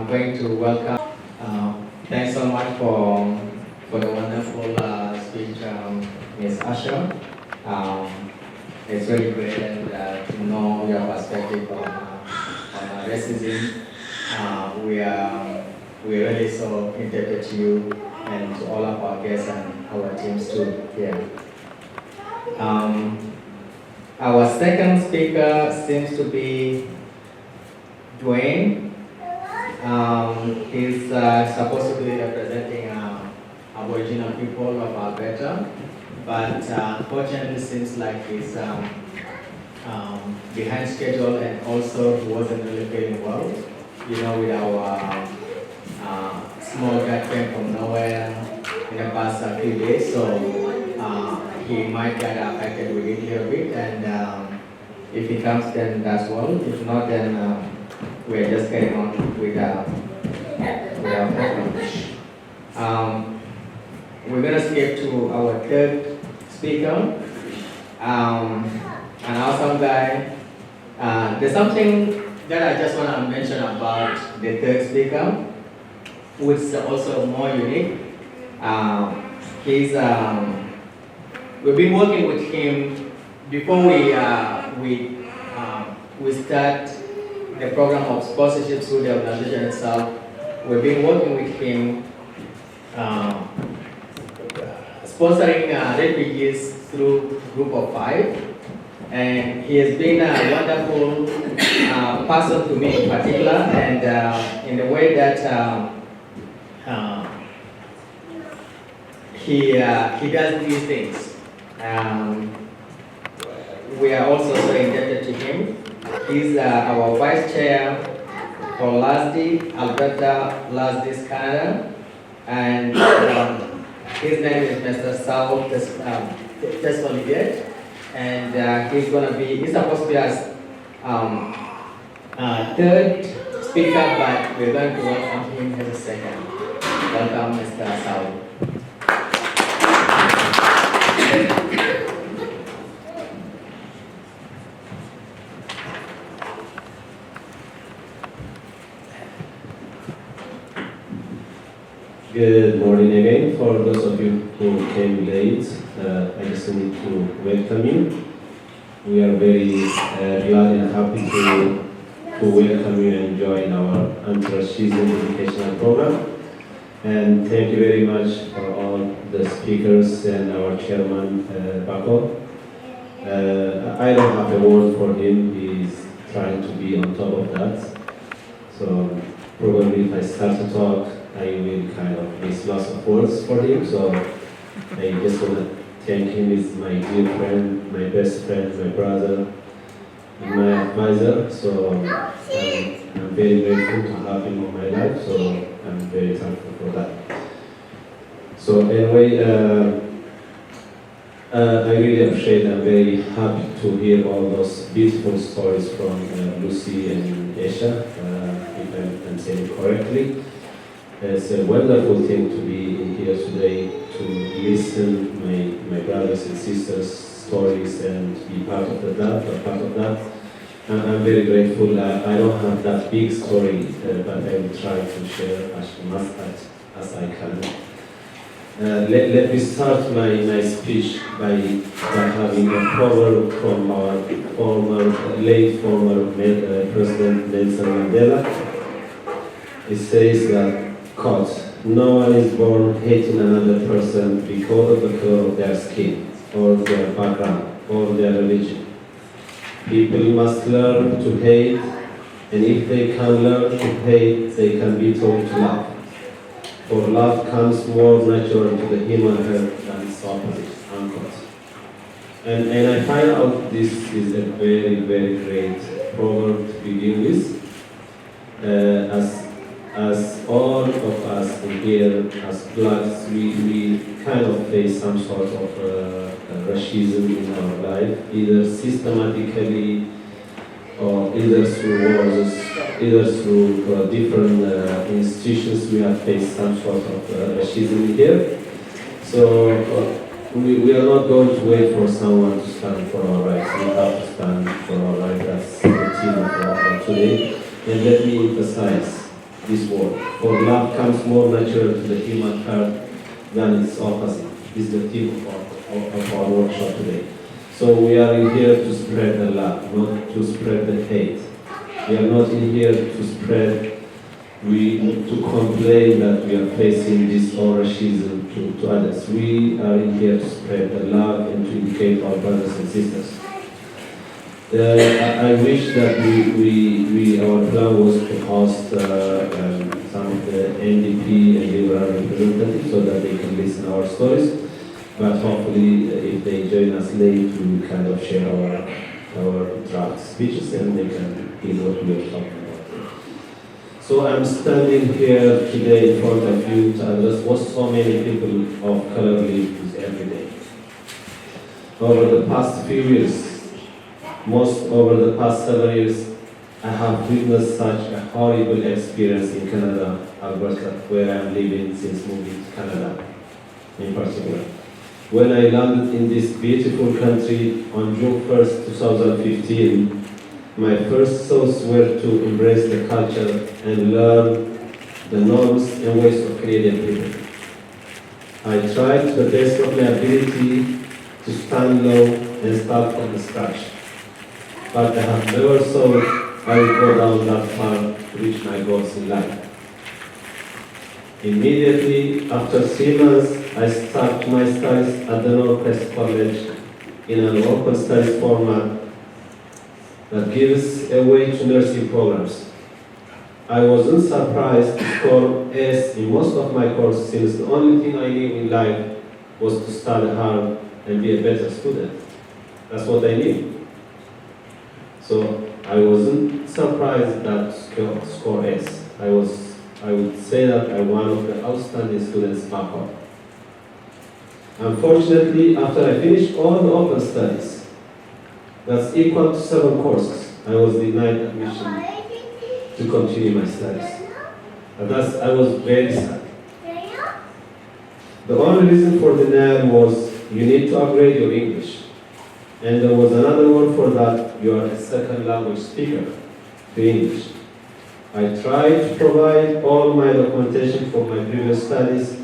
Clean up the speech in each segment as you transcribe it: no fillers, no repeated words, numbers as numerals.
going to welcome. Thanks so much for the wonderful speech, Ms. Asher. It's really great to know your perspective on racism. We're really so indebted to you and to all of our guests and our teams too here. Our second speaker seems to be Dwayne. He's supposed to be representing Aboriginal people of Alberta, but unfortunately seems like he's behind schedule, and also he wasn't really feeling well. You know, with our small guy came from nowhere in the past few days, so he might get affected with it a little bit, and if he comes then that's well. If not, then we're just getting on with our program. We're going to skip to our third speaker, an awesome guy. There's something that I just want to mention about the third speaker, which is also more unique. We've been working with him before we start the program of sponsorship through the organization itself. We've been working with him sponsoring refugees through Group of 5, and he has been a wonderful person to me in particular, and in the way that he does these things. We are also so indebted to him. He's our vice chair for LAZD, Alberta, LAZDS-CANADA, and his name is Mr. Saul Tesfoliget, and he's supposed to be as third speaker, but we're going to welcome him as a second. Welcome, Mr. Saul. Good morning again. For those of you who came late, I just need to welcome you. We are very glad and happy to welcome you and join our anti-racism educational program. And thank you very much for all the speakers and our chairman, Bako. I don't have a word for him. He's trying to be on top of that. So probably if I start to talk, I will kind of miss lots of words for him, so I just want to thank him. He's my dear friend, my best friend, my brother, and my advisor, so I'm very grateful to have him in my life, so I'm very thankful for that. So anyway, I really appreciate, I'm very happy to hear all those beautiful stories from Lucy and Aisha, if I'm saying it correctly. It's a wonderful thing to be in here today, to listen my brothers and sisters' stories and be part of that. I'm very grateful. I don't have that big story, but I will try to share as much as I can. Let me start my speech by having a proverb from our late former President Nelson Mandela. It says that, quote, "No one is born hating another person because of the color of their skin, or their background, or their religion. People must learn to hate, and if they can learn to hate, they can be taught to love. For love comes more natural to the human heart than its opposite," unquote. And I find out this is a very, very great proverb to begin with. As all of us in here, as blacks, we kind of face some sort of racism in our life, either systematically or either through wars, either through different institutions. We have faced some sort of racism here. So we are not going to wait for someone to stand for our rights. We have to stand for our rights. That's the theme of today. And let me emphasize, this world. For love comes more natural to the human heart than its opposite. This is the theme of our workshop today. So we are in here to spread the love, not to spread the hate. We are not in here to spread, to complain that we are facing this racism to others. We are in here to spread the love and to educate our brothers and sisters. I wish that our plan was to host some of the NDP and Liberal representatives so that they can listen to our stories. But hopefully, if they join us late, we will kind of share our draft speeches and they can hear what we are talking about. So I'm standing here today in front of you to address what so many people of color live with every day. Over the past few years, over the past 7 years, I have witnessed such a horrible experience in Canada, Alberta, where I am living since moving to Canada in particular. When I landed in this beautiful country on June 1st, 2015, my first thoughts were to embrace the culture and learn the norms and ways of Canadian people. I tried to the best of my ability to stand low and start from scratch. But I have never thought I would go down that far to reach my goals in life. Immediately after 3 months, I started my studies at the Northwest College in an open studies format that gives a way to nursing programs. I wasn't surprised to score S in most of my courses since the only thing I knew in life was to study hard and be a better student. That's what I knew. So I wasn't surprised that score S. I would say that I'm one of the outstanding students back home. Unfortunately, after I finished all the open studies, that's equal to 7 courses, I was denied admission to continue my studies. And I was very sad. The only reason for denial was you need to upgrade your English. And there was another word for that, you are a second language speaker to English. I tried to provide all my documentation for my previous studies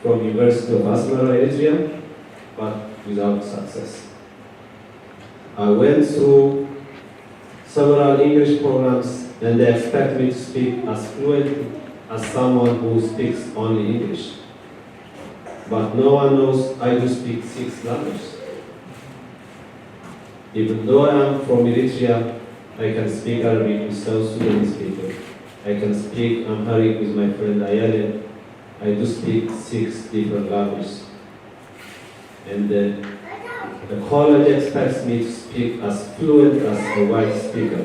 from University of Asmara, Eritrea, but without success. I went through several English programs and they expect me to speak as fluently as someone who speaks only English. But no one knows I do speak 6 languages. Even though I am from Eritrea, I can speak Arabic with South Sudanese people. I can speak Amharic with my friend Ayale. I do speak 6 different languages. And the college expects me to speak as fluent as a white speaker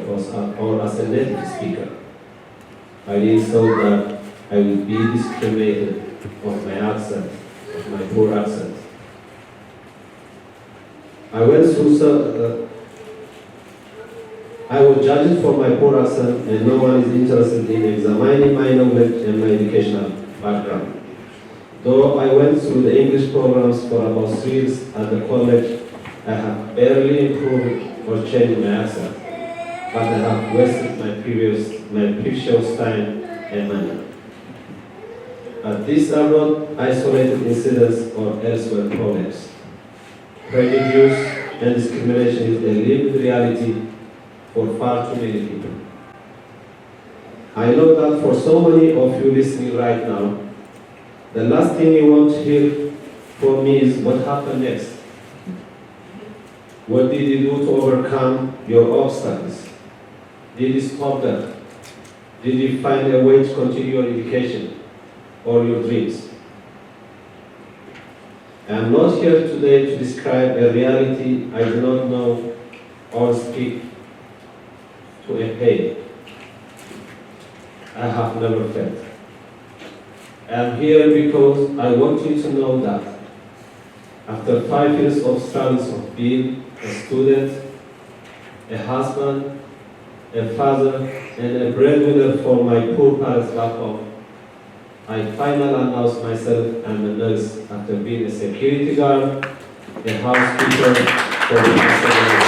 or as a native speaker. I really thought that I would be discriminated of my accent, of my poor accent. I was judged for my poor accent and no one is interested in examining my knowledge and my educational background. Though I went through the English programs for about 3 years at the college, I have barely improved or changed my accent, but I have wasted my precious time and money. But these are not isolated incidents or elsewhere problems. Prejudice and discrimination is a lived reality for far too many people. I know that for so many of you listening right now, the last thing you want to hear from me is what happened next. What did you do to overcome your obstacles? Did you stop them? Did you find a way to continue your education or your dreams? I am not here today to describe a reality I do not know or speak to a pain I have never felt. I am here because I want you to know that after 5 years of struggles of being a student, a husband, a father, and a breadwinner for my poor parents back home, I finally announced myself I'm a nurse after being a security guard, a housekeeper for the past 7 years.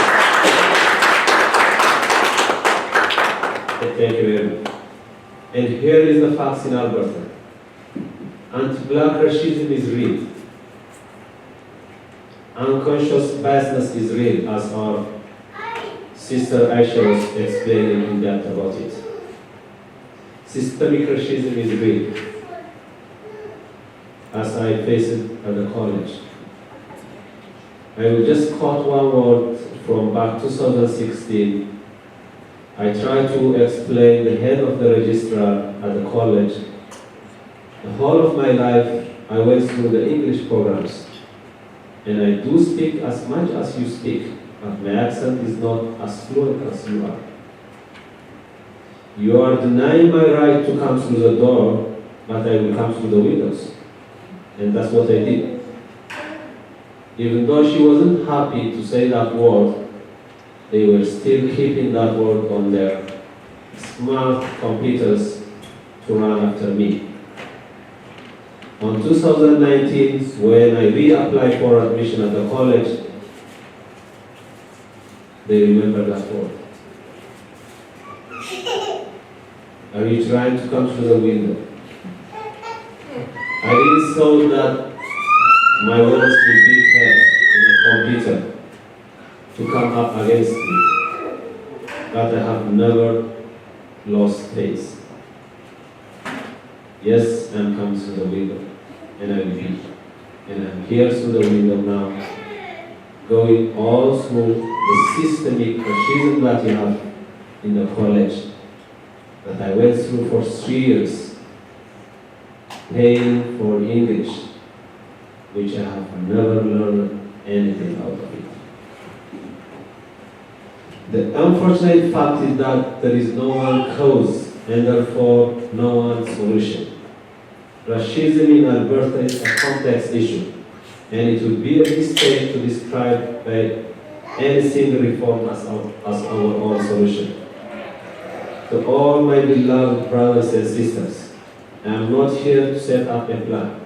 Thank you very much. And here is facts in Alberta. Anti-black racism is real. Unconscious biasness is real, as our sister Aisha was explaining in depth about it. Systemic racism is real, as I face it at the college. I will just quote one word from back 2016. I tried to explain the head of the registrar at the college. The whole of my life, I went through the English programs. And I do speak as much as you speak, but my accent is not as fluent as you are. You are denying my right to come through the door, but I will come through the windows. And that's what I did. Even though she wasn't happy to say that word, they were still keeping that word on their smart computers to run after me. On 2019, when I reapplied for admission at the college, they remember that word. Are you trying to come through the window? I didn't saw that my words would be kept in the computer to come up against me, but I have never lost face. Yes, I'm coming through the window, and I will be. And I'm here through the window now, going all through the systemic racism that you have in the college, that I went through for 3 years, paying for English, which I have never learned anything out of it. The unfortunate fact is that there is no one cause and therefore no one solution. Racism in Alberta is a complex issue, and it would be a mistake to describe by any single reform as our own solution. To all my beloved brothers and sisters, I am not here to set up a plan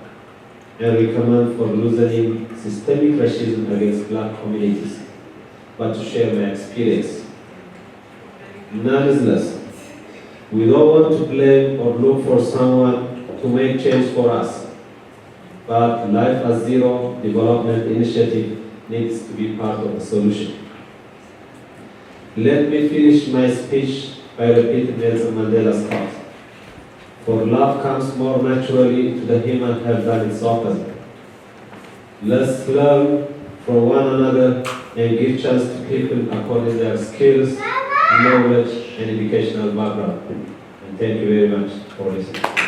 and recommend for loosening systemic racism against black communities, but to share my experience. Nonetheless, we don't want to blame or look for someone to make change for us, but Life at Zero Development Initiative needs to be part of the solution. Let me finish my speech by repeating Nelson Mandela's quote: "For love comes more naturally to the human heart than its opposite." Let's learn from one another and give chance to people according to their skills, knowledge, and educational background. And thank you very much for listening.